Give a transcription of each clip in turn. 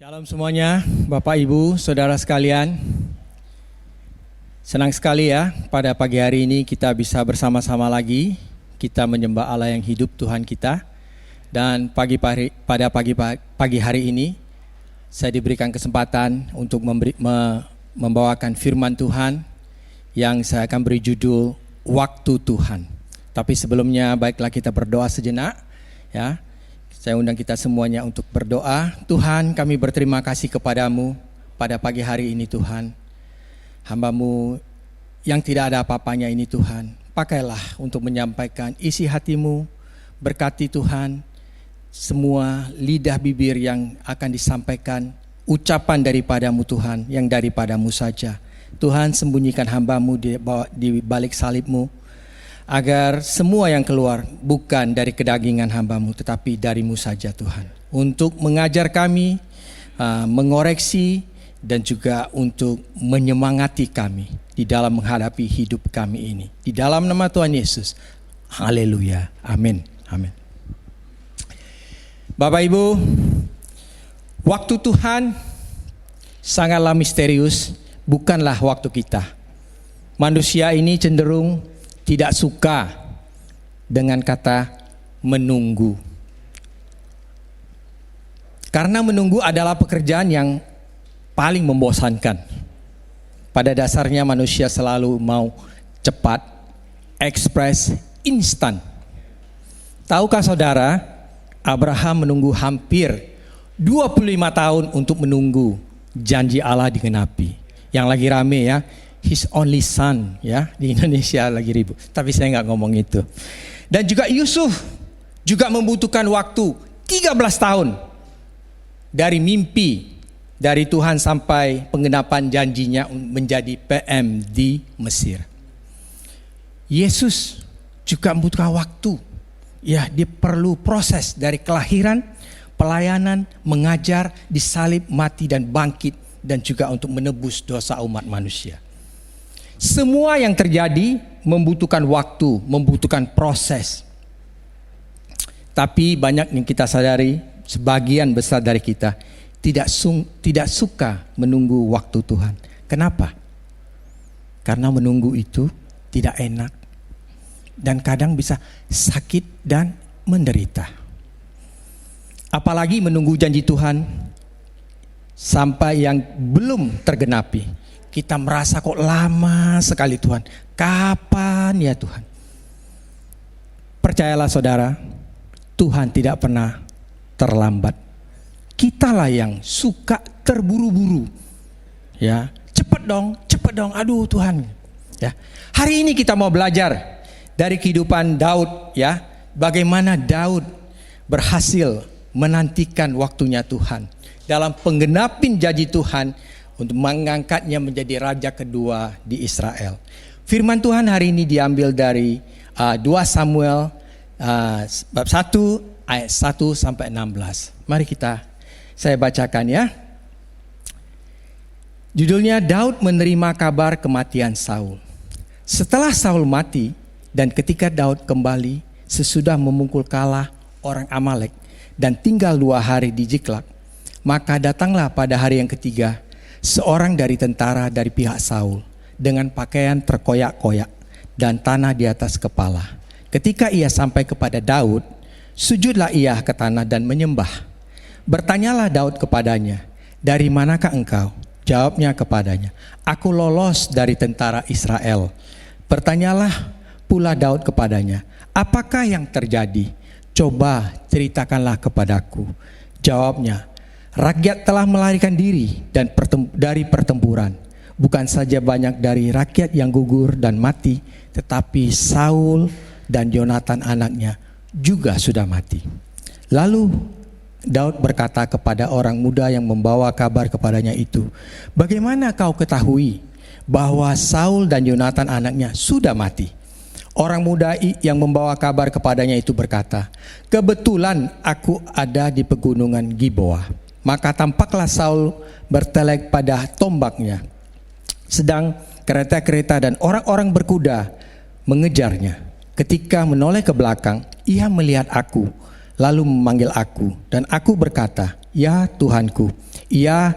Shalom semuanya, Bapak Ibu, Saudara sekalian. Senang sekali ya, pada pagi hari ini kita bisa bersama-sama lagi. Kita menyembah Allah yang hidup, Tuhan kita. Dan pada pagi hari ini, saya diberikan kesempatan untuk membawakan firman Tuhan yang saya akan beri judul Waktu Tuhan. Tapi sebelumnya, baiklah kita berdoa sejenak ya. Saya undang kita semuanya untuk berdoa. Tuhan, kami berterima kasih kepadamu pada pagi hari ini Tuhan. Hamba-Mu yang tidak ada apa-apanya ini Tuhan, pakailah untuk menyampaikan isi hati-Mu. Berkati Tuhan semua lidah bibir yang akan disampaikan, ucapan daripada-Mu Tuhan, yang daripada-Mu saja. Tuhan, sembunyikan hamba-Mu di balik salib-Mu, agar semua yang keluar bukan dari kedagingan hamba-Mu, tetapi dari-Mu saja Tuhan. Untuk mengajar kami, mengoreksi, dan juga untuk menyemangati kami di dalam menghadapi hidup kami ini. Di dalam nama Tuhan Yesus. Haleluya. Amin. Amin. Bapak Ibu, waktu Tuhan sangatlah misterius, bukanlah waktu kita. Manusia ini cenderung tidak suka dengan kata menunggu. Karena menunggu adalah pekerjaan yang paling membosankan. Pada dasarnya manusia selalu mau cepat, ekspres, instan. Tahukah saudara, Abraham menunggu hampir 25 tahun untuk menunggu janji Allah digenapi. Yang lagi rame ya, his only son ya, di Indonesia lagi ribut. Tapi saya nggak ngomong itu. Dan juga Yusuf juga membutuhkan waktu 13 tahun dari mimpi dari Tuhan sampai penggenapan janjinya menjadi PM di Mesir. Yesus juga membutuhkan waktu. Ya, dia perlu proses dari kelahiran, pelayanan, mengajar, disalib, mati dan bangkit, dan juga untuk menebus dosa umat manusia. Semua yang terjadi membutuhkan waktu, membutuhkan proses. Tapi banyak yang kita sadari, sebagian besar dari kita tidak suka menunggu waktu Tuhan. Kenapa? Karena menunggu itu tidak enak dan kadang bisa sakit dan menderita. Apalagi menunggu janji Tuhan sampai yang belum tergenapi. Kita merasa kok lama sekali Tuhan. Kapan ya Tuhan? Percayalah saudara, Tuhan tidak pernah terlambat. Kitalah yang suka terburu-buru. Ya, cepat dong. Aduh Tuhan. Ya. Hari ini kita mau belajar dari kehidupan Daud ya. Bagaimana Daud berhasil menantikan waktunya Tuhan dalam penggenapin janji Tuhan untuk mengangkatnya menjadi raja kedua di Israel. Firman Tuhan hari ini diambil dari 2 Samuel bab 1 ayat 1 sampai 16. Mari saya bacakan ya. Judulnya Daud menerima kabar kematian Saul. Setelah Saul mati dan ketika Daud kembali sesudah memukul kalah orang Amalek dan tinggal 2 hari di Ziklag, maka datanglah pada hari yang ketiga seorang dari tentara dari pihak Saul dengan pakaian terkoyak-koyak dan tanah di atas kepala. Ketika ia sampai kepada Daud, sujudlah ia ke tanah dan menyembah. Bertanyalah Daud kepadanya, "Dari manakah engkau?" Jawabnya kepadanya, "Aku lolos dari tentara Israel." Bertanyalah pula Daud kepadanya, "Apakah yang terjadi? Coba ceritakanlah kepadaku." Jawabnya, "Rakyat telah melarikan diri dari pertempuran. Bukan saja banyak dari rakyat yang gugur dan mati, tetapi Saul dan Yonatan anaknya juga sudah mati." Lalu Daud berkata kepada orang muda yang membawa kabar kepadanya itu, "Bagaimana kau ketahui bahwa Saul dan Yonatan anaknya sudah mati?" Orang muda yang membawa kabar kepadanya itu berkata, "Kebetulan aku ada di pegunungan Gilboa." Maka tampaklah Saul bertelek pada tombaknya, sedang kereta-kereta dan orang-orang berkuda mengejarnya. Ketika menoleh ke belakang, ia melihat aku, lalu memanggil aku, dan aku berkata, "Ya Tuhanku." Ia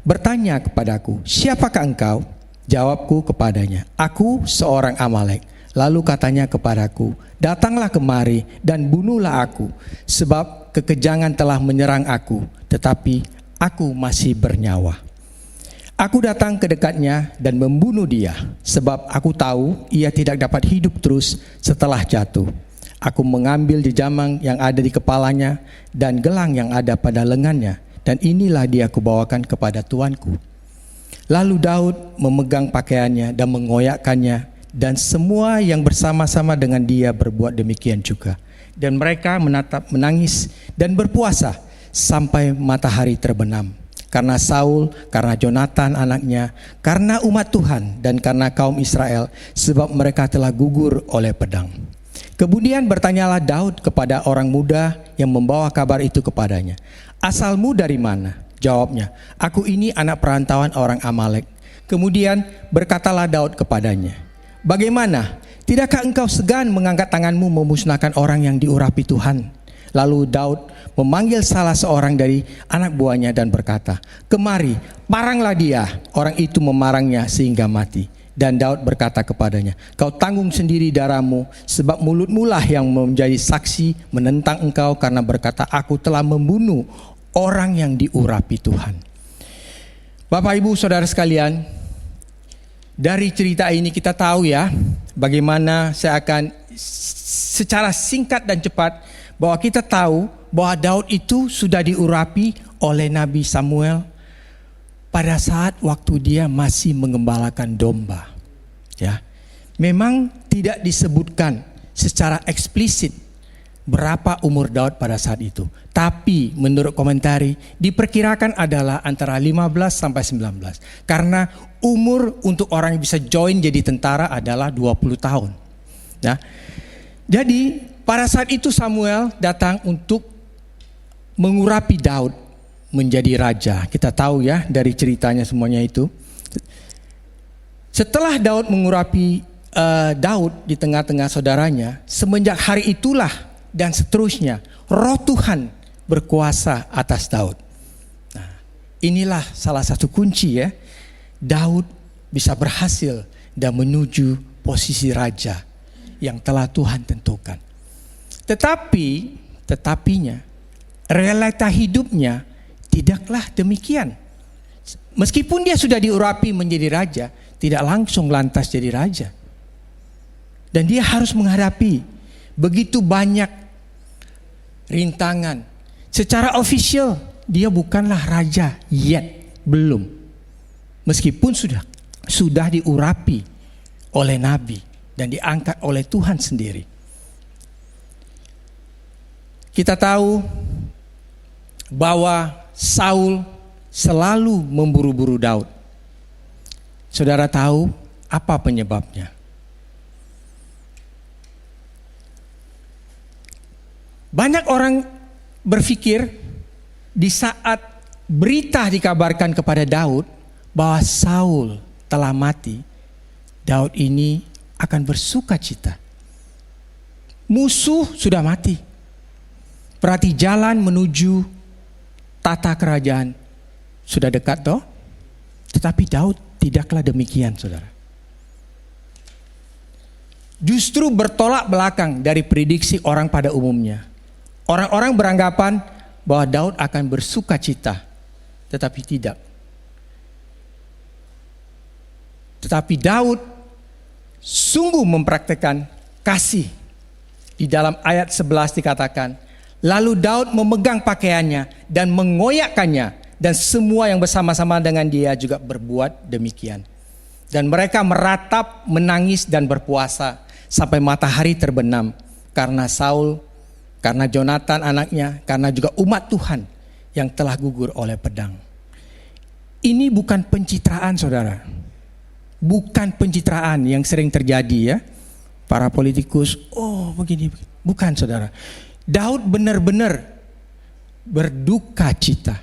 bertanya kepadaku, siapakah engkau? Jawabku kepadanya, aku seorang Amalek. Lalu katanya kepadaku, datanglah kemari dan bunuhlah aku, sebab kekejangan telah menyerang aku, tetapi aku masih bernyawa. Aku datang ke dekatnya dan membunuh dia, sebab aku tahu ia tidak dapat hidup terus setelah jatuh. Aku mengambil jejamang yang ada di kepalanya dan gelang yang ada pada lengannya, dan inilah dia kubawakan kepada tuanku. Lalu Daud memegang pakaiannya dan mengoyakkannya, dan semua yang bersama-sama dengan dia berbuat demikian juga. Dan mereka menangis dan berpuasa sampai matahari terbenam. Karena Saul, karena Jonatan anaknya, karena umat Tuhan, dan karena kaum Israel, sebab mereka telah gugur oleh pedang. Kemudian bertanyalah Daud kepada orang muda yang membawa kabar itu kepadanya, asalmu dari mana? Jawabnya, aku ini anak perantauan orang Amalek. Kemudian berkatalah Daud kepadanya, bagaimana? Tidakkah engkau segan mengangkat tanganmu memusnahkan orang yang diurapi Tuhan? Lalu Daud memanggil salah seorang dari anak buahnya dan berkata, kemari, paranglah dia. Orang itu memarangnya sehingga mati. Dan Daud berkata kepadanya, kau tanggung sendiri darahmu, sebab mulutmu lah yang menjadi saksi menentang engkau, karena berkata, aku telah membunuh orang yang diurapi Tuhan. Bapak Ibu Saudara sekalian, dari cerita ini kita tahu ya, bagaimana saya akan secara singkat dan cepat, bahwa kita tahu bahwa Daud itu sudah diurapi oleh Nabi Samuel pada saat waktu dia masih mengembalakan domba. Ya, memang tidak disebutkan secara eksplisit berapa umur Daud pada saat itu. Tapi menurut komentari diperkirakan adalah antara 15 sampai 19. Karena umur untuk orang yang bisa join jadi tentara adalah 20 tahun. Nah, jadi pada saat itu Samuel datang untuk mengurapi Daud menjadi raja. Kita tahu ya dari ceritanya semuanya itu. Setelah Daud mengurapi Daud di tengah-tengah saudaranya, semenjak hari itulah dan seterusnya Roh Tuhan berkuasa atas Daud. Nah, inilah salah satu kunci ya, Daud bisa berhasil dan menuju posisi raja yang telah Tuhan tentukan. Tetapinya realita hidupnya tidaklah demikian. Meskipun dia sudah diurapi menjadi raja, tidak langsung lantas jadi raja. Dan dia harus menghadapi begitu banyak rintangan. Secara official dia bukanlah raja yet, belum. Meskipun sudah diurapi oleh nabi dan diangkat oleh Tuhan sendiri. Kita tahu bahwa Saul selalu memburu-buru Daud. Saudara tahu apa penyebabnya? Banyak orang berpikir di saat berita dikabarkan kepada Daud bahwa Saul telah mati, Daud ini akan bersuka cita. Musuh sudah mati. Berarti jalan menuju tata kerajaan sudah dekat toh? Tetapi Daud tidaklah demikian, saudara. Justru bertolak belakang dari prediksi orang pada umumnya. Orang-orang beranggapan bahwa Daud akan bersuka cita, tetapi tidak. Tetapi Daud sungguh mempraktekkan kasih. Di dalam ayat 11 dikatakan, lalu Daud memegang pakaiannya dan mengoyakkannya, dan semua yang bersama-sama dengan dia juga berbuat demikian. Dan mereka meratap, menangis dan berpuasa sampai matahari terbenam, karena Saul, karena Jonatan anaknya, karena juga umat Tuhan yang telah gugur oleh pedang. Ini bukan pencitraan, saudara. Bukan pencitraan yang sering terjadi ya. Para politikus, oh begini. Bukan, saudara. Daud benar-benar berduka cita.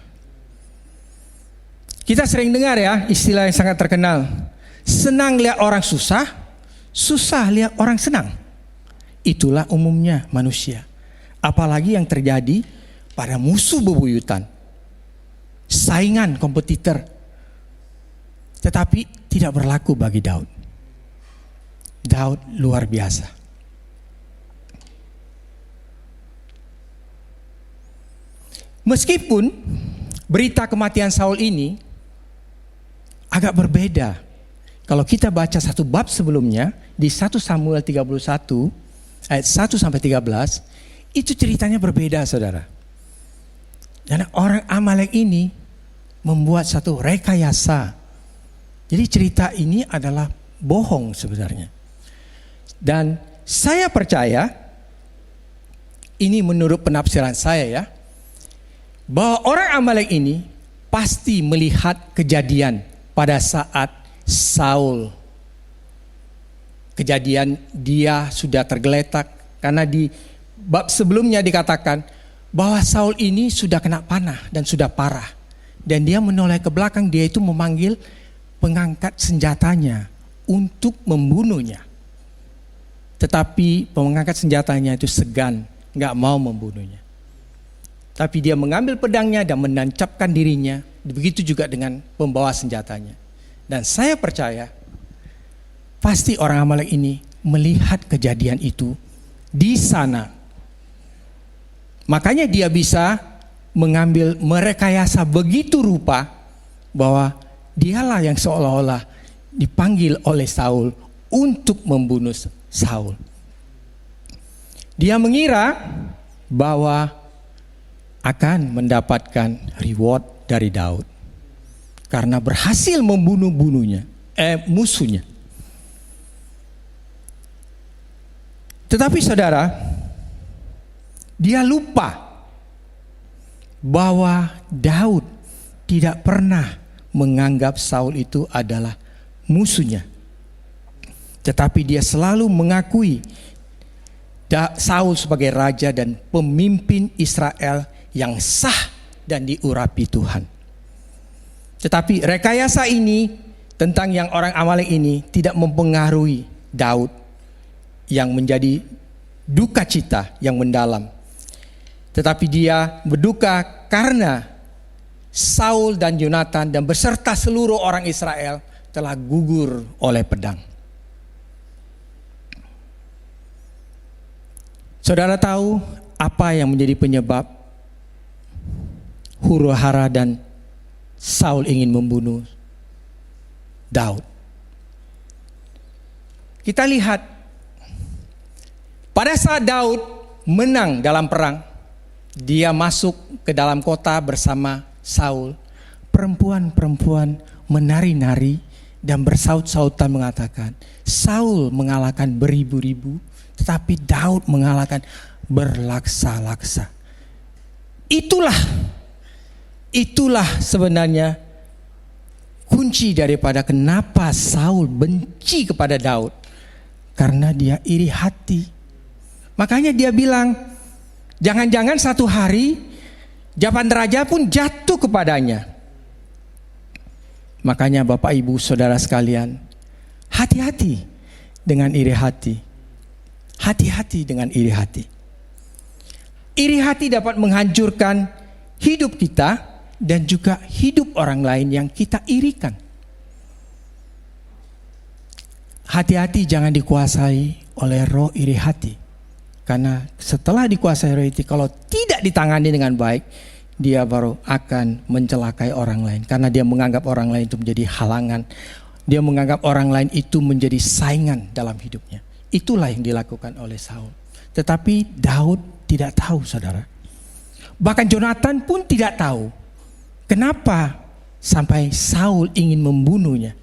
Kita sering dengar ya istilah yang sangat terkenal. Senang lihat orang susah, susah lihat orang senang. Itulah umumnya manusia. Apalagi yang terjadi pada musuh bebuyutan. saingan, kompetitor. Tetapi tidak berlaku bagi Daud. Daud luar biasa. Meskipun berita kematian Saul ini agak berbeda. Kalau kita baca satu bab sebelumnya di 1 Samuel 31 ayat 1 sampai 13, itu ceritanya berbeda, saudara. Dan orang Amalek ini membuat satu rekayasa. Jadi cerita ini adalah bohong sebenarnya. Dan saya percaya, ini menurut penafsiran saya ya, bahwa orang Amalek ini pasti melihat kejadian pada saat Saul. Kejadian dia sudah tergeletak karena di bab sebelumnya dikatakan bahwa Saul ini sudah kena panah dan sudah parah. Dan dia menoleh ke belakang, dia itu memanggil pengangkat senjatanya untuk membunuhnya. Tetapi pengangkat senjatanya itu segan, gak mau membunuhnya. Tapi dia mengambil pedangnya dan menancapkan dirinya. Begitu juga dengan pembawa senjatanya. Dan saya percaya pasti orang Amalek ini melihat kejadian itu di sana. Makanya dia bisa mengambil merekayasa begitu rupa bahwa dialah yang seolah-olah dipanggil oleh Saul untuk membunuh Saul. Dia mengira bahwa akan mendapatkan reward dari Daud karena berhasil membunuh musuhnya. Tetapi saudara, dia lupa bahwa Daud tidak pernah menganggap Saul itu adalah musuhnya. Tetapi dia selalu mengakui Saul sebagai raja dan pemimpin Israel yang sah dan diurapi Tuhan. Tetapi rekayasa ini tentang yang orang Amalek ini tidak mempengaruhi Daud yang menjadi duka cita yang mendalam. Tetapi dia berduka karena Saul dan Yonatan dan beserta seluruh orang Israel telah gugur oleh pedang. Saudara tahu apa yang menjadi penyebab huru-hara dan Saul ingin membunuh Daud? Kita lihat pada saat Daud menang dalam perang, dia masuk ke dalam kota bersama Saul. Perempuan-perempuan menari-nari dan bersaut-sautan mengatakan, Saul mengalahkan beribu-ribu, tetapi Daud mengalahkan berlaksa-laksa. Itulah sebenarnya kunci daripada kenapa Saul benci kepada Daud. Karena dia iri hati. Makanya dia bilang, jangan-jangan satu hari jaban raja pun jatuh kepadanya. Makanya Bapak Ibu Saudara sekalian, hati-hati dengan iri hati. Hati-hati dengan iri hati. Iri hati dapat menghancurkan hidup kita dan juga hidup orang lain yang kita irikan. Hati-hati jangan dikuasai oleh roh iri hati. Karena setelah dikuasai roh itu, kalau tidak ditangani dengan baik, dia baru akan mencelakai orang lain. Karena dia menganggap orang lain itu menjadi halangan. Dia menganggap orang lain itu menjadi saingan dalam hidupnya. Itulah yang dilakukan oleh Saul. Tetapi Daud tidak tahu, saudara. Bahkan Yonatan pun tidak tahu kenapa sampai Saul ingin membunuhnya.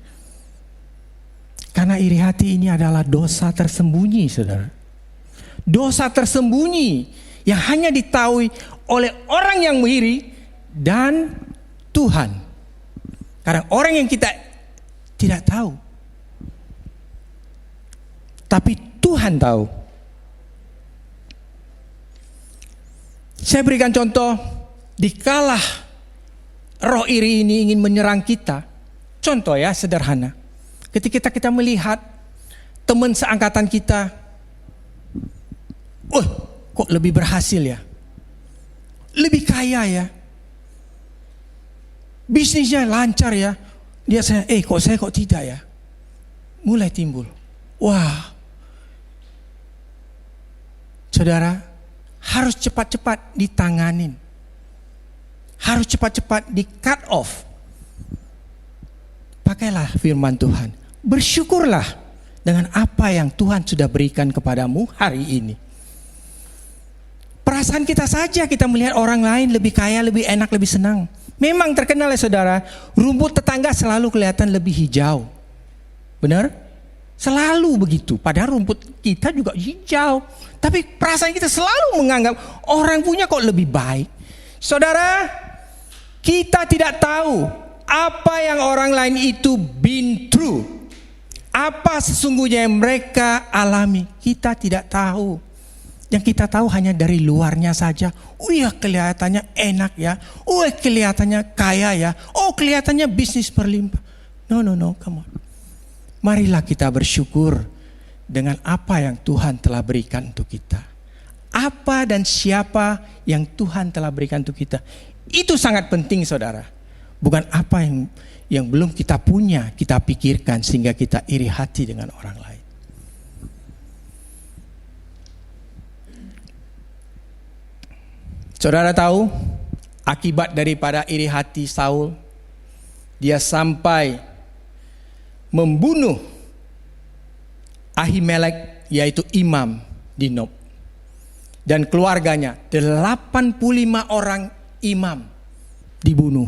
Karena iri hati ini adalah dosa tersembunyi, saudara. Dosa tersembunyi yang hanya diketahui oleh orang yang mengiri dan Tuhan. Karena orang yang kita tidak tahu, tapi Tuhan tahu. Saya berikan contoh, dikala roh iri ini ingin menyerang kita. Contoh ya, sederhana. Ketika kita melihat teman seangkatan kita, kok lebih berhasil ya, lebih kaya ya, Bisnisnya lancar ya. Dia kok tidak ya? Mulai timbul. Wah. Saudara, harus cepat-cepat ditanganin. Harus cepat-cepat di cut off. Pakailah firman Tuhan. Bersyukurlah dengan apa yang Tuhan sudah berikan kepadamu hari ini. Perasaan kita saja kita melihat orang lain lebih kaya, lebih enak, lebih senang. Memang terkenal ya saudara, rumput tetangga selalu kelihatan lebih hijau. Benar? Selalu begitu. Padahal rumput kita juga hijau. Tapi perasaan kita selalu menganggap orang punya kok lebih baik. Saudara, kita tidak tahu apa yang orang lain itu been through. Apa sesungguhnya yang mereka alami. Kita tidak tahu. Yang kita tahu hanya dari luarnya saja. Oh ya kelihatannya enak ya. Oh kelihatannya kaya ya. Oh kelihatannya bisnis berlimpah. No, come on. Marilah kita bersyukur dengan apa yang Tuhan telah berikan untuk kita. Apa dan siapa yang Tuhan telah berikan untuk kita. Itu sangat penting saudara. Bukan apa yang belum kita punya, kita pikirkan sehingga kita iri hati dengan orang lain. Saudara tahu akibat daripada iri hati Saul, dia sampai membunuh Ahimelek yaitu imam di Nob. Dan keluarganya 85 orang imam dibunuh.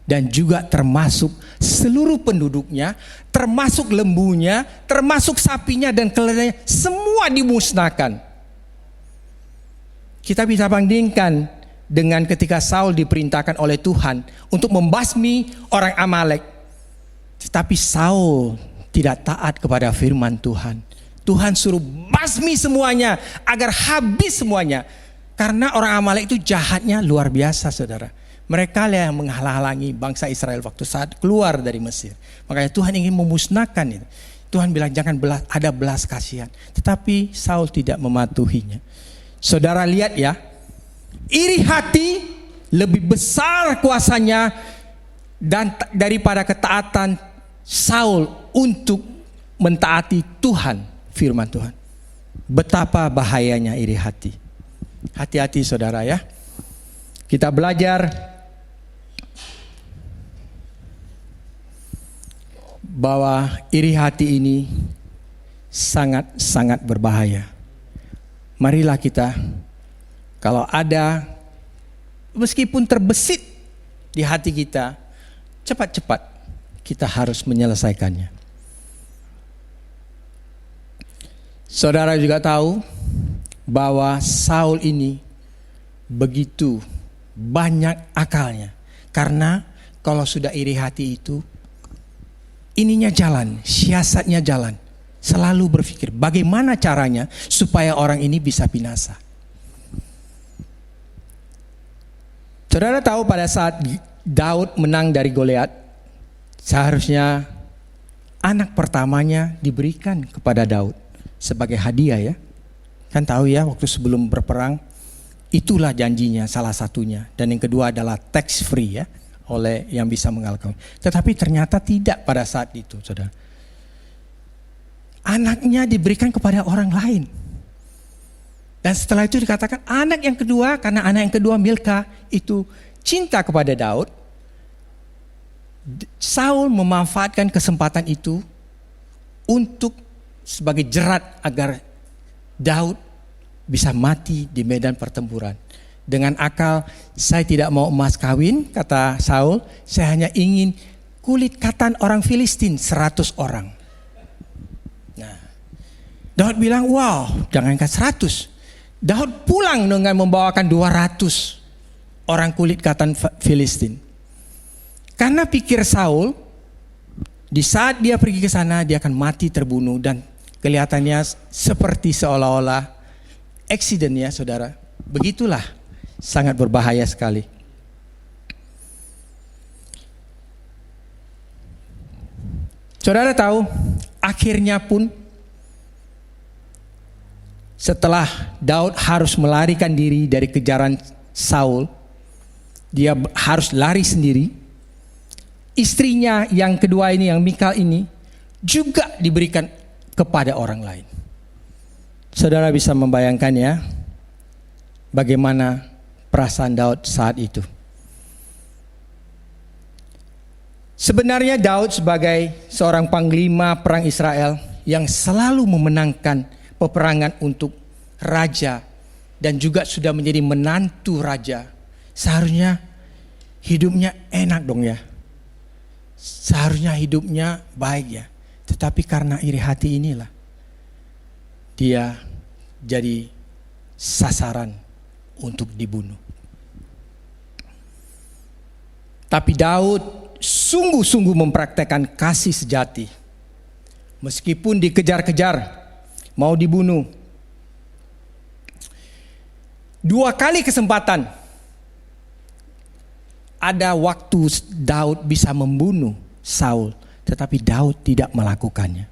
Dan juga termasuk seluruh penduduknya, termasuk lembunya, termasuk sapinya dan keledainya, semua dimusnahkan. Kita bisa bandingkan dengan ketika Saul diperintahkan oleh Tuhan untuk membasmi orang Amalek. Tetapi Saul tidak taat kepada firman Tuhan. Tuhan suruh basmi semuanya agar habis semuanya. Karena orang Amalek itu jahatnya luar biasa saudara. Mereka yang menghalang-halangi bangsa Israel waktu saat keluar dari Mesir. Makanya Tuhan ingin memusnahkan itu. Tuhan bilang jangan ada belas kasihan. Tetapi Saul tidak mematuhinya. Saudara lihat ya, iri hati lebih besar kuasanya dan daripada ketaatan Saul untuk mentaati Tuhan, firman Tuhan. Betapa bahayanya iri hati. Hati-hati saudara ya. Kita belajar bahwa iri hati ini sangat-sangat berbahaya. Marilah kita, kalau ada, meskipun terbesit di hati kita, cepat-cepat kita harus menyelesaikannya. Saudara juga tahu bahwa Saul ini begitu banyak akalnya. Karena kalau sudah iri hati itu, ininya jalan, siasatnya jalan. Selalu berpikir bagaimana caranya supaya orang ini bisa binasa. Saudara tahu pada saat Daud menang dari Goliat, seharusnya anak pertamanya diberikan kepada Daud sebagai hadiah ya. Kan tahu ya waktu sebelum berperang, itulah janjinya salah satunya. Dan yang kedua adalah tax free ya, oleh yang bisa mengalahkan. Tetapi ternyata tidak pada saat itu saudara. Anaknya diberikan kepada orang lain. Dan setelah itu dikatakan anak yang kedua, karena anak yang kedua Milka itu cinta kepada Daud. Saul memanfaatkan kesempatan itu untuk sebagai jerat agar Daud bisa mati di medan pertempuran. Dengan akal, saya tidak mau emas kawin, kata Saul, saya hanya ingin kulit katan orang Filistin 100 orang. Daud bilang, wow, jangankan 100. Daud pulang dengan membawakan 200 orang kulit katan Filistin. Karena pikir Saul, di saat dia pergi ke sana, dia akan mati terbunuh. Dan kelihatannya seperti seolah-olah accident ya saudara. Begitulah, sangat berbahaya sekali. Saudara tahu, akhirnya pun setelah Daud harus melarikan diri dari kejaran Saul, dia harus lari sendiri. istrinya yang kedua ini, yang Mikal ini, juga diberikan kepada orang lain. Saudara bisa membayangkan ya, bagaimana perasaan Daud saat itu. Sebenarnya Daud sebagai seorang panglima perang Israel yang selalu memenangkan peperangan untuk raja dan juga sudah menjadi menantu raja, seharusnya hidupnya enak dong ya. Seharusnya hidupnya baik ya. Tetapi karena iri hati inilah dia jadi sasaran untuk dibunuh. Tapi Daud sungguh-sungguh mempraktekkan kasih sejati. Meskipun dikejar-kejar, mau dibunuh. 2 kali kesempatan ada waktu Daud bisa membunuh Saul, tetapi Daud tidak melakukannya.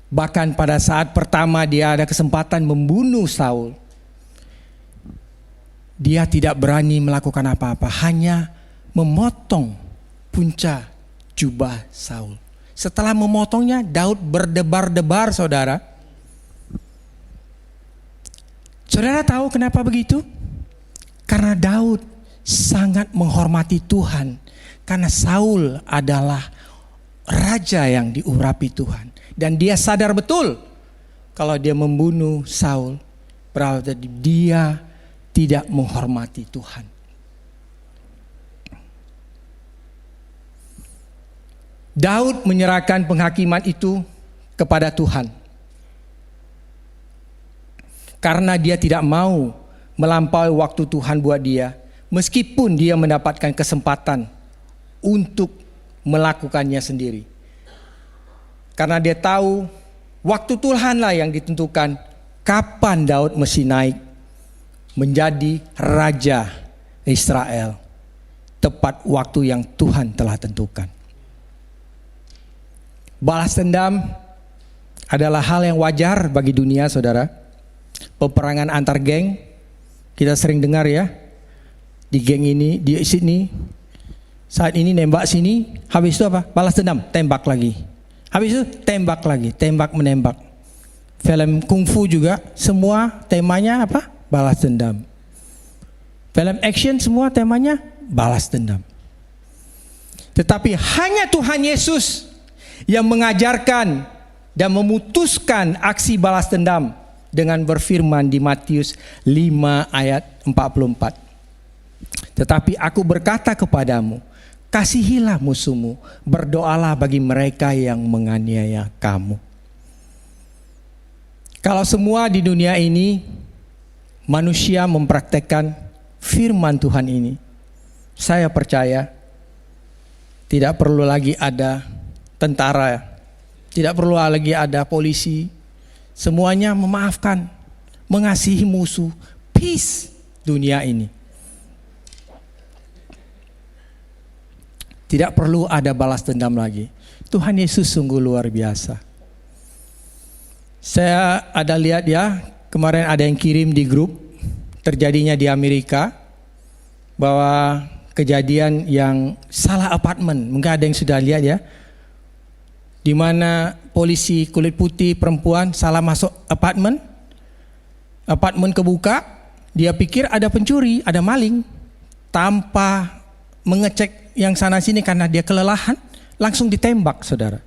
Bahkan pada saat pertama dia ada kesempatan membunuh Saul, dia tidak berani melakukan apa-apa, hanya memotong punca jubah Saul. Setelah memotongnya, Daud berdebar-debar, saudara. Saudara tahu kenapa begitu? Karena Daud sangat menghormati Tuhan. Karena Saul adalah raja yang diurapi Tuhan. Dan dia sadar betul kalau dia membunuh Saul, berarti dia tidak menghormati Tuhan. Daud menyerahkan penghakiman itu kepada Tuhan. Karena dia tidak mau melampaui waktu Tuhan buat dia, meskipun dia mendapatkan kesempatan untuk melakukannya sendiri. Karena dia tahu waktu Tuhanlah yang ditentukan kapan Daud mesti naik menjadi raja Israel, tepat waktu yang Tuhan telah tentukan. Balas dendam adalah hal yang wajar bagi dunia, saudara. Peperangan antar geng, kita sering dengar ya, di geng ini, di sini, saat ini nembak sini, habis itu apa? Balas dendam, tembak lagi. Habis itu tembak lagi, tembak menembak. Film kungfu juga, semua temanya apa? Balas dendam. Film action semua temanya balas dendam. Tetapi hanya Tuhan Yesus yang mengajarkan dan memutuskan aksi balas dendam dengan berfirman di Matius 5 ayat 44. Tetapi aku berkata kepadamu, kasihilah musuhmu, berdoalah bagi mereka yang menganiaya kamu. Kalau semua di dunia ini manusia mempraktekkan firman Tuhan ini, saya percaya tidak perlu lagi ada tentara, tidak perlu lagi ada polisi. Semuanya memaafkan, mengasihi musuh, peace dunia ini. Tidak perlu ada balas dendam lagi. Tuhan Yesus sungguh luar biasa. Saya ada lihat ya, kemarin ada yang kirim di grup, terjadinya di Amerika, bahwa kejadian yang salah apartemen, mungkin ada yang sudah lihat ya, di mana polisi kulit putih perempuan salah masuk apartemen kebuka, dia pikir ada pencuri, ada maling, tanpa mengecek yang sana sini karena dia kelelahan, langsung ditembak, saudara.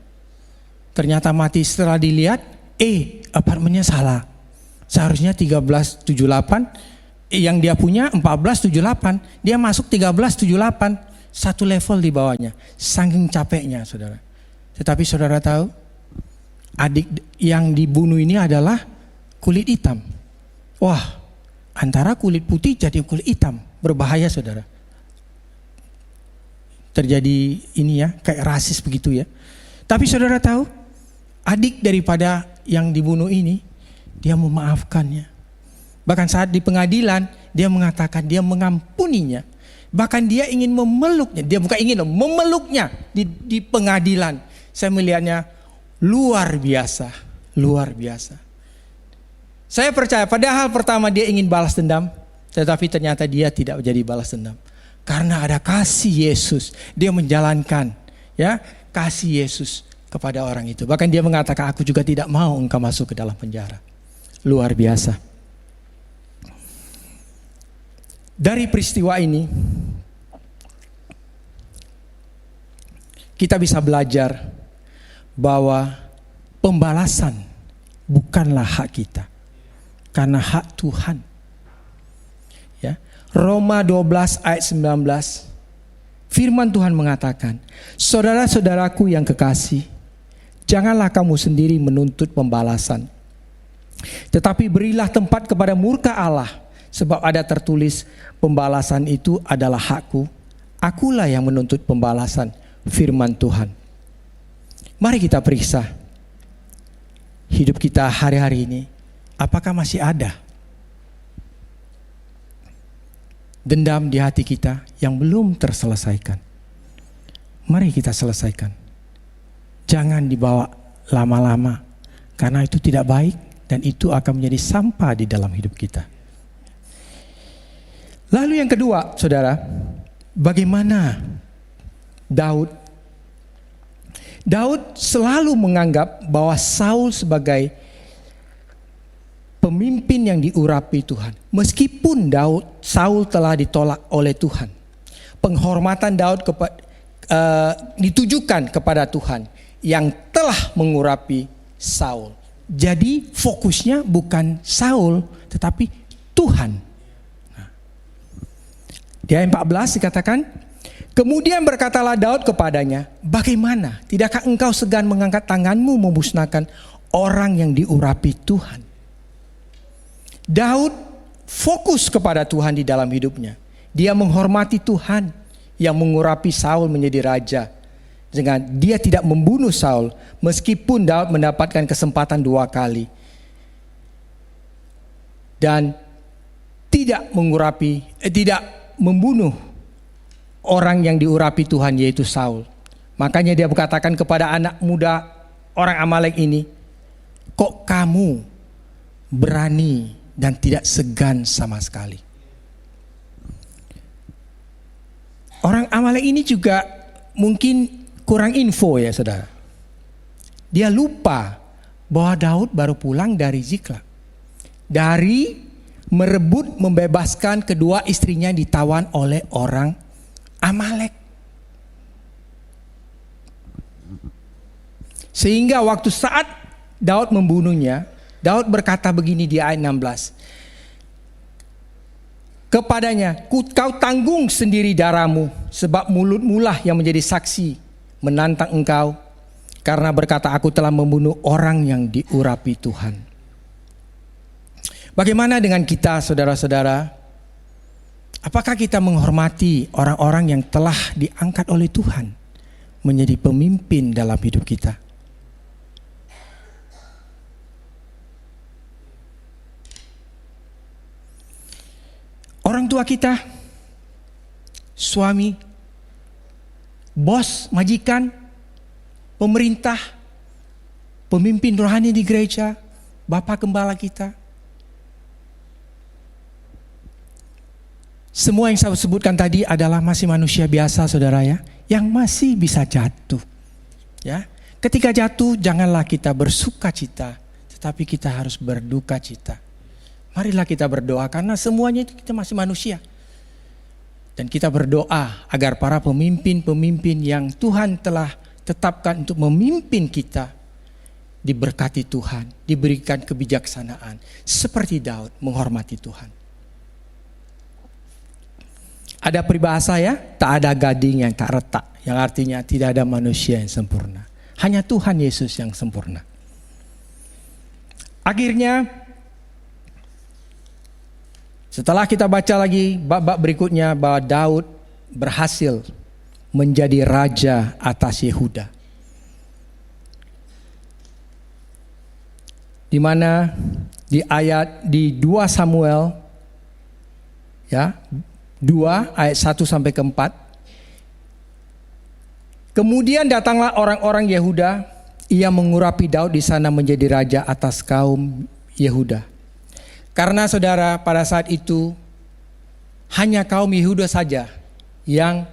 Ternyata mati. Setelah dilihat, apartemennya salah, seharusnya 1378, yang dia punya 1478, dia masuk 1378, satu level di bawahnya, saking capeknya, saudara. Tetapi saudara tahu, adik yang dibunuh ini adalah kulit hitam. Wah, antara kulit putih jadi kulit hitam, berbahaya, saudara. Terjadi ini ya, kayak rasis begitu ya. Tapi saudara tahu, adik daripada yang dibunuh ini, dia memaafkannya. Bahkan saat di pengadilan, dia mengatakan dia mengampuninya. Bahkan dia ingin memeluknya, dia bukan ingin, memeluknya di pengadilan. Saya melihatnya luar biasa, luar biasa. Saya percaya padahal pertama dia ingin balas dendam, Tetapi ternyata dia tidak jadi balas dendam. Karena ada kasih Yesus, dia menjalankan kasih Yesus kepada orang itu. Bahkan dia mengatakan, aku juga tidak mau engkau masuk ke dalam penjara. Luar biasa. Dari peristiwa ini kita bisa belajar bahwa pembalasan bukanlah hak kita, karena hak Tuhan. Ya. Roma 12 ayat 19, firman Tuhan mengatakan, saudara-saudaraku yang kekasih, janganlah kamu sendiri menuntut pembalasan, tetapi berilah tempat kepada murka Allah, sebab ada tertulis, pembalasan itu adalah hakku, akulah yang menuntut pembalasan, firman Tuhan. Mari kita periksa hidup kita hari-hari ini, apakah masih ada dendam di hati kita yang belum terselesaikan? Mari kita selesaikan. Jangan dibawa lama-lama, karena itu tidak baik dan itu akan menjadi sampah di dalam hidup kita. Lalu yang kedua, saudara, bagaimana Daud selalu menganggap bahwa Saul sebagai pemimpin yang diurapi Tuhan. Meskipun Saul telah ditolak oleh Tuhan, penghormatan Daud ditujukan kepada Tuhan yang telah mengurapi Saul. Jadi fokusnya bukan Saul, tetapi Tuhan. Di ayat 14 dikatakan, kemudian berkatalah Daud kepadanya, bagaimana? Tidakkah engkau segan mengangkat tanganmu memusnahkan orang yang diurapi Tuhan? Daud fokus kepada Tuhan di dalam hidupnya. Dia menghormati Tuhan yang mengurapi Saul menjadi raja. Dengan dia tidak membunuh Saul, meskipun Daud mendapatkan kesempatan 2 kali. Dan tidak membunuh orang yang diurapi Tuhan, yaitu Saul. Makanya dia berkatakan kepada anak muda orang Amalek ini, kok kamu berani dan tidak segan sama sekali? Orang Amalek ini juga mungkin kurang info ya saudara. Dia lupa bahwa Daud baru pulang dari Ziklag, dari merebut membebaskan kedua istrinya yang ditawan oleh orang Amalek. Sehingga waktu saat Daud membunuhnya, Daud berkata begini di ayat 16. Kepadanya, kau tanggung sendiri darahmu, sebab mulutmu lah yang menjadi saksi menantang engkau, karena berkata, aku telah membunuh orang yang diurapi Tuhan. Bagaimana dengan kita, saudara-saudara? Apakah kita menghormati orang-orang yang telah diangkat oleh Tuhan menjadi pemimpin dalam hidup kita? Orang tua kita, suami, bos, majikan, pemerintah, pemimpin rohani di gereja, bapak gembala kita. Semua yang saya sebutkan tadi adalah masih manusia biasa, saudara ya, yang masih bisa jatuh. Ya, ketika jatuh janganlah kita bersuka cita, tetapi kita harus berduka cita. Marilah kita berdoa, karena semuanya itu kita masih manusia. Dan kita berdoa agar para pemimpin-pemimpin yang Tuhan telah tetapkan untuk memimpin kita diberkati Tuhan, diberikan kebijaksanaan seperti Daud menghormati Tuhan. Ada peribahasa ya, tak ada gading yang tak retak, yang artinya tidak ada manusia yang sempurna. Hanya Tuhan Yesus yang sempurna. Akhirnya, setelah kita baca lagi bab-bab berikutnya bahwa Daud berhasil menjadi raja atas Yehuda. Di mana di 2 Samuel ya, 2 ayat 1 sampai ke 4. Kemudian datanglah orang-orang Yehuda, ia mengurapi Daud di sana menjadi raja atas kaum Yehuda. Karena saudara, pada saat itu hanya kaum Yehuda saja yang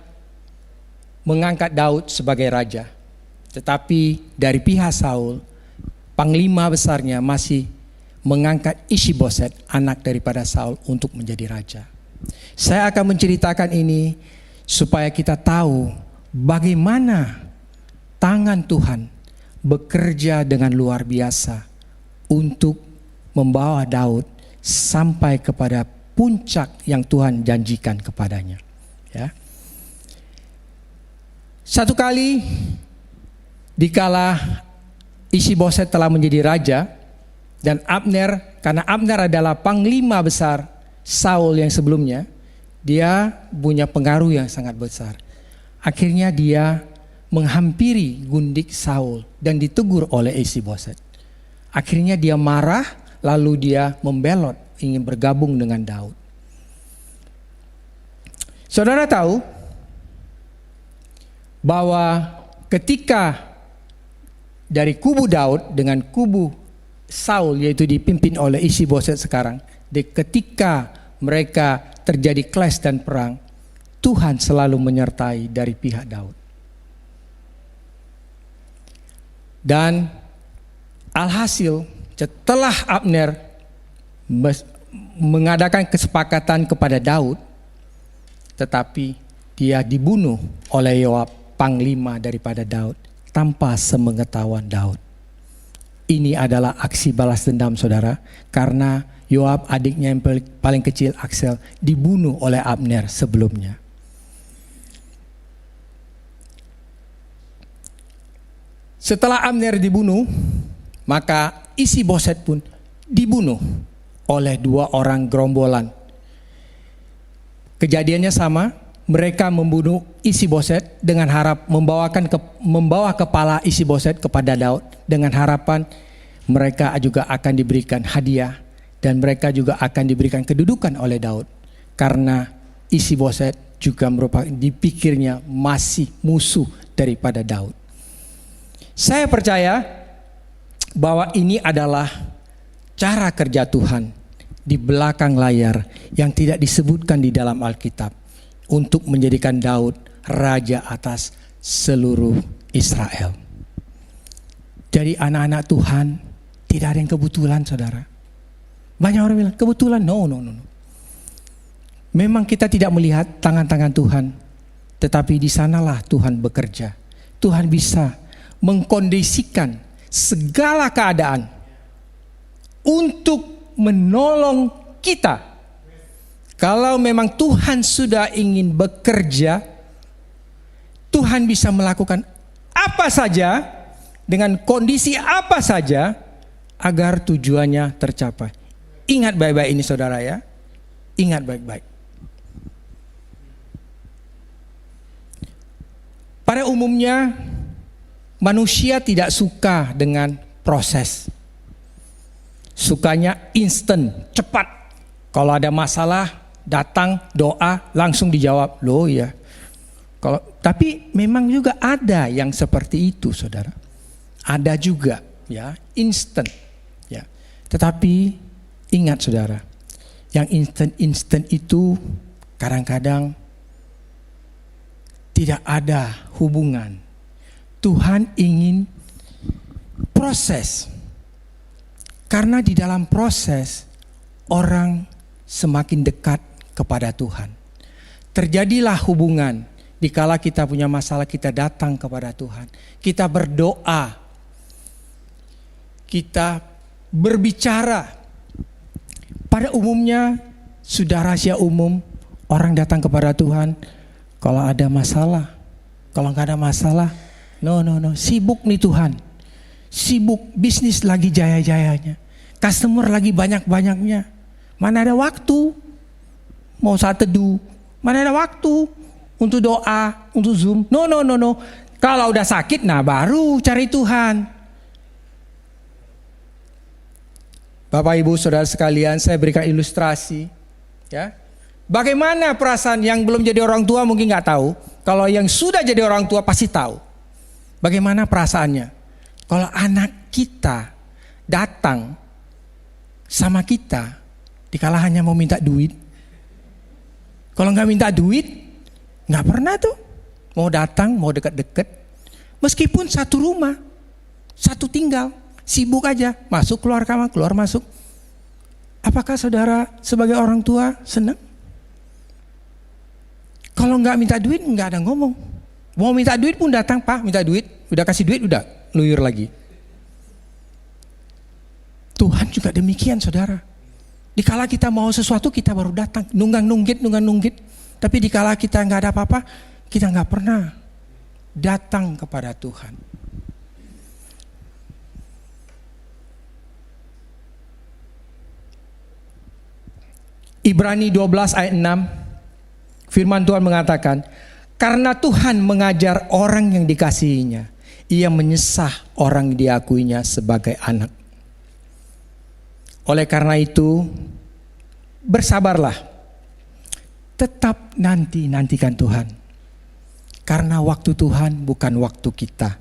mengangkat Daud sebagai raja. Tetapi dari pihak Saul, panglima besarnya masih mengangkat Ishiboset, anak daripada Saul, untuk menjadi raja. Saya akan menceritakan ini supaya kita tahu bagaimana tangan Tuhan bekerja dengan luar biasa untuk membawa Daud sampai kepada puncak yang Tuhan janjikan kepadanya. Ya. Satu kali dikala Ishiboset telah menjadi raja, dan Abner, karena Abner adalah panglima besar Saul yang sebelumnya, dia punya pengaruh yang sangat besar. Akhirnya dia menghampiri gundik Saul dan ditegur oleh Ishiboset. Akhirnya dia marah, lalu dia membelot ingin bergabung dengan Daud. Saudara tahu bahwa ketika dari kubu Daud dengan kubu Saul, yaitu dipimpin oleh Ishiboset sekarang, ketika mereka terjadi clash dan perang, Tuhan selalu menyertai dari pihak Daud. Dan alhasil setelah Abner mengadakan kesepakatan kepada Daud, tetapi dia dibunuh oleh Yoab, panglima daripada Daud, tanpa sepengetahuan Daud. Ini adalah aksi balas dendam, saudara, karena Yoab, adiknya yang paling kecil, Aksel, dibunuh oleh Abner sebelumnya. Setelah Abner dibunuh, maka Ishiboset pun dibunuh oleh dua orang gerombolan. Kejadiannya sama, mereka membunuh Ishiboset dengan harap membawa kepala Ishiboset kepada Daud dengan harapan mereka juga akan diberikan hadiah dan mereka juga akan diberikan kedudukan oleh Daud, karena Ishiboset juga merupakan, dipikirnya masih musuh daripada Daud. Saya percaya bahwa ini adalah cara kerja Tuhan di belakang layar yang tidak disebutkan di dalam Alkitab untuk menjadikan Daud raja atas seluruh Israel. Jadi anak-anak Tuhan tidak ada yang kebetulan, saudara. Banyak orang bilang kebetulan, no. Memang kita tidak melihat tangan-tangan Tuhan, tetapi di sanalah Tuhan bekerja. Tuhan bisa mengkondisikan segala keadaan untuk menolong kita. Kalau memang Tuhan sudah ingin bekerja, Tuhan bisa melakukan apa saja dengan kondisi apa saja agar tujuannya tercapai. Ingat baik-baik ini, saudara, ya. Ingat baik-baik. Pada umumnya manusia tidak suka dengan proses. Sukanya instan, cepat. Kalau ada masalah, datang, doa, langsung dijawab. Loh ya. Tapi memang juga ada yang seperti itu, saudara. Ada juga, ya, instan. Ya. Tetapi ingat, saudara, yang instan itu kadang-kadang tidak ada hubungan. Tuhan ingin proses. Karena di dalam proses orang semakin dekat kepada Tuhan. Terjadilah hubungan. Dikala kita punya masalah, kita datang kepada Tuhan. Kita berdoa. Kita berbicara. Pada umumnya sudah rahasia umum, orang datang kepada Tuhan kalau ada masalah. Kalau nggak ada masalah, no, sibuk nih Tuhan. Sibuk, bisnis lagi jaya-jayanya. Customer lagi banyak-banyaknya. Mana ada waktu mau saat teduh. Mana ada waktu untuk doa, untuk Zoom. No. Kalau udah sakit, nah baru cari Tuhan. Bapak Ibu Saudara sekalian, saya berikan ilustrasi, ya. Bagaimana perasaan yang belum jadi orang tua mungkin nggak tahu. Kalau yang sudah jadi orang tua pasti tahu. Bagaimana perasaannya? Kalau anak kita datang sama kita, dikala hanya mau minta duit. Kalau nggak minta duit, nggak pernah tuh. Mau datang, mau deket-deket. Meskipun satu rumah, satu tinggal, sibuk aja. Masuk, keluar kamar, keluar masuk. Apakah saudara sebagai orang tua senang? Kalau nggak minta duit, nggak ada ngomong. Mau minta duit pun datang, Pak minta duit. Udah kasih duit, udah luyur lagi. Tuhan juga demikian, saudara. Dikala kita mau sesuatu, kita baru datang, nunggang-nunggit. Tapi dikala kita nggak ada apa-apa, kita nggak pernah datang kepada Tuhan. Ibrani 12 ayat 6, firman Tuhan mengatakan, karena Tuhan mengajar orang yang dikasihinya, ia menyesah orang diakuinya sebagai anak. Oleh karena itu, bersabarlah. Tetap nantikan Tuhan. Karena waktu Tuhan bukan waktu kita.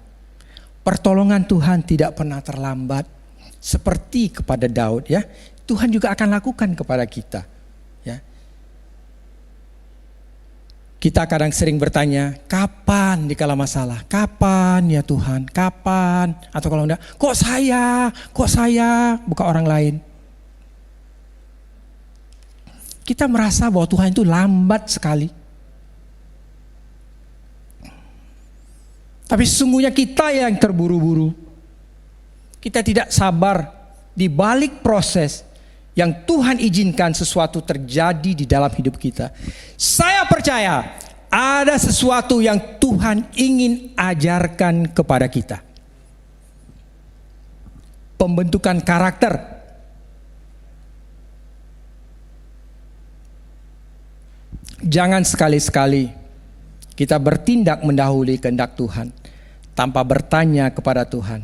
Pertolongan Tuhan tidak pernah terlambat. Seperti kepada Daud, ya. Tuhan juga akan lakukan kepada kita, ya. Kita kadang sering bertanya, kapan dikala masalah? Kapan ya Tuhan? Kapan? Atau kalau enggak, kok saya? Bukan orang lain. Kita merasa bahwa Tuhan itu lambat sekali. Tapi sesungguhnya kita yang terburu-buru. Kita tidak sabar di balik proses yang Tuhan izinkan sesuatu terjadi di dalam hidup kita. Saya percaya ada sesuatu yang Tuhan ingin ajarkan kepada kita. Pembentukan karakter. Jangan sekali-sekali kita bertindak mendahului kehendak Tuhan tanpa bertanya kepada Tuhan.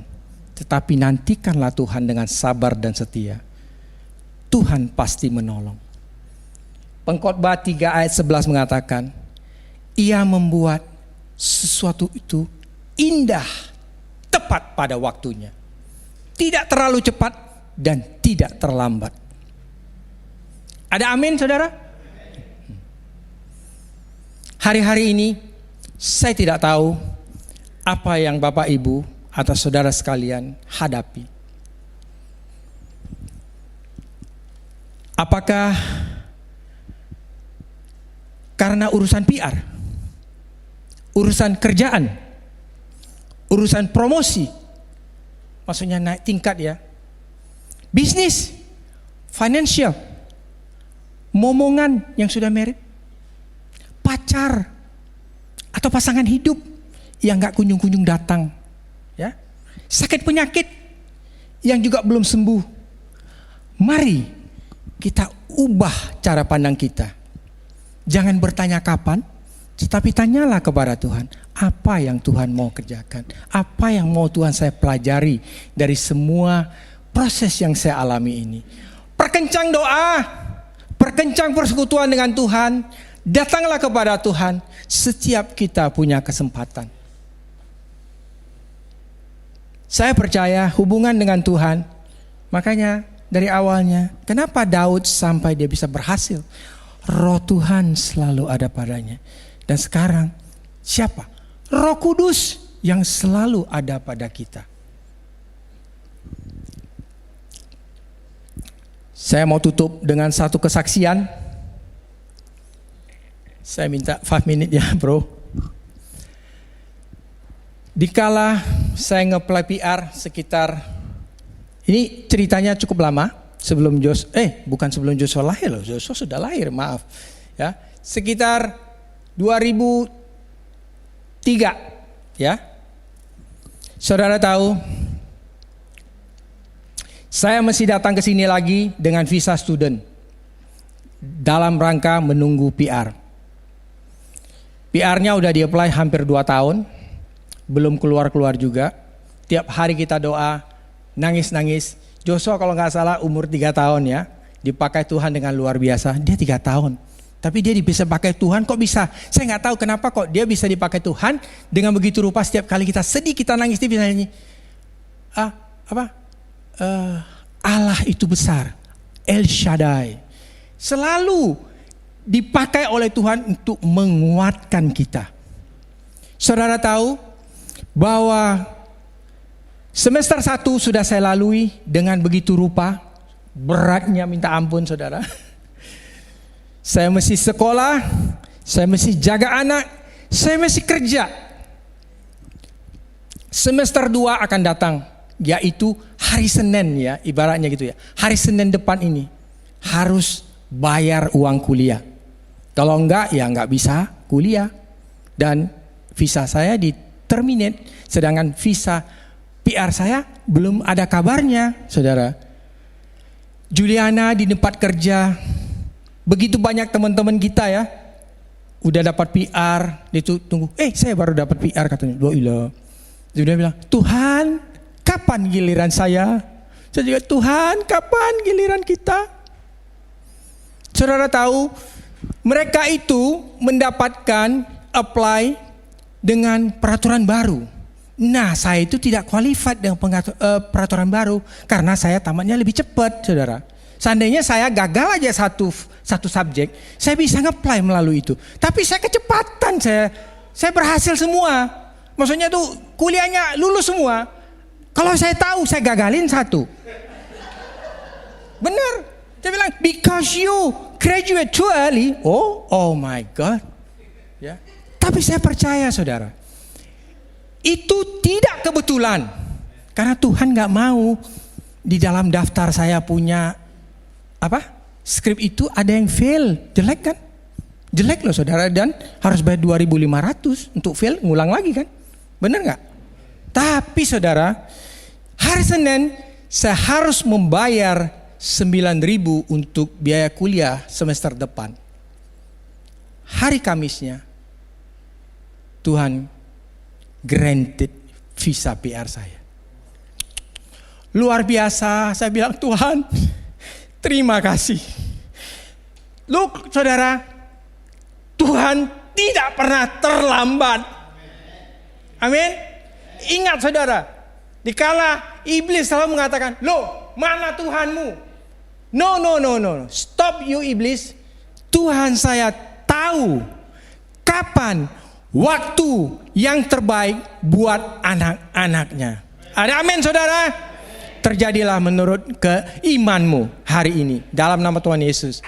Tetapi nantikanlah Tuhan dengan sabar dan setia. Tuhan pasti menolong. Pengkhotbah 3 ayat 11 mengatakan, ia membuat sesuatu itu indah, tepat pada waktunya. Tidak terlalu cepat dan tidak terlambat. Ada amin, saudara? Hari-hari ini saya tidak tahu apa yang Bapak Ibu atau saudara sekalian hadapi. Apakah karena urusan PR, urusan kerjaan, urusan promosi, maksudnya naik tingkat ya, bisnis, financial, momongan yang sudah married, pacar atau pasangan hidup yang gak kunjung-kunjung datang, ya, sakit penyakit yang juga belum sembuh. Mari kita ubah cara pandang kita. Jangan bertanya kapan, tetapi tanyalah kepada Tuhan, apa yang Tuhan mau kerjakan, apa yang mau Tuhan saya pelajari dari semua proses yang saya alami ini. Perkencang doa, perkencang persekutuan dengan Tuhan. Datanglah kepada Tuhan setiap kita punya kesempatan. Saya percaya hubungan dengan Tuhan, makanya dari awalnya, kenapa Daud sampai dia bisa berhasil? Roh Tuhan selalu ada padanya. Dan sekarang siapa? Roh Kudus yang selalu ada pada kita. Saya mau tutup dengan satu kesaksian. Saya minta 5 menit ya bro. Dikala saya nge-apply PR sekitar, ini ceritanya cukup lama, sebelum bukan sebelum Joshua lahir loh, Joshua sudah lahir, maaf. Ya, sekitar 2003 ya. Saudara tahu, saya mesti datang ke sini lagi dengan visa student dalam rangka menunggu PR. PR-nya udah di-apply hampir 2 tahun, belum keluar-keluar juga. Tiap hari kita doa, nangis-nangis. Joshua kalau nggak salah umur 3 tahun ya, dipakai Tuhan dengan luar biasa. Dia 3 tahun, tapi dia bisa pakai Tuhan, kok bisa? Saya nggak tahu kenapa kok dia bisa dipakai Tuhan dengan begitu rupa. Setiap kali kita sedih, kita nangis, dia bisa nyanyi. Allah itu besar, El Shaddai. Selalu dipakai oleh Tuhan untuk menguatkan kita. Saudara tahu bahwa semester 1 sudah saya lalui dengan begitu rupa, beratnya minta ampun saudara. Saya mesti sekolah, saya mesti jaga anak, saya mesti kerja. Semester 2 akan datang, yaitu hari Senin ya, ibaratnya gitu ya. Hari Senin depan ini harus bayar uang kuliah. Kalau enggak ya enggak bisa kuliah. Dan visa saya di terminate, sedangkan visa PR saya belum ada kabarnya, saudara. Juliana di tempat kerja, begitu banyak teman-teman kita ya, udah dapat PR, dia tunggu, saya baru dapat PR katanya. Dia bilang, Tuhan, kapan giliran saya? Saya juga, Tuhan, kapan giliran kita? Saudara tahu, mereka itu mendapatkan apply dengan peraturan baru. Nah, saya itu tidak qualified dengan peraturan baru karena saya tamatnya lebih cepat, saudara. Seandainya saya gagal aja satu subjek, saya bisa nge-apply melalui itu. Tapi saya kecepatan, saya berhasil semua. Maksudnya tuh kuliahnya lulus semua. Kalau saya tahu saya gagalin satu. Benar. Dia bilang because you graduate too early. Oh my God. Ya. Tapi saya percaya saudara, itu tidak kebetulan. Karena Tuhan gak mau di dalam daftar saya punya skrip itu ada yang fail. Jelek kan? Jelek loh saudara, dan harus bayar 2.500 untuk fail, ngulang lagi kan? Benar gak? Tapi saudara, hari Senin saya harus membayar 9.000 untuk biaya kuliah semester depan. Hari Kamisnya Tuhan granted visa PR saya. Luar biasa, saya bilang Tuhan, terima kasih. Look saudara, Tuhan tidak pernah terlambat. Amin. Ingat saudara, dikala iblis selalu mengatakan, loh mana Tuhanmu? No. Stop you iblis. Tuhan saya tahu kapan waktu yang terbaik buat anak-anaknya. Ada amin saudara? Terjadilah menurut keimanmu hari ini. Dalam nama Tuhan Yesus.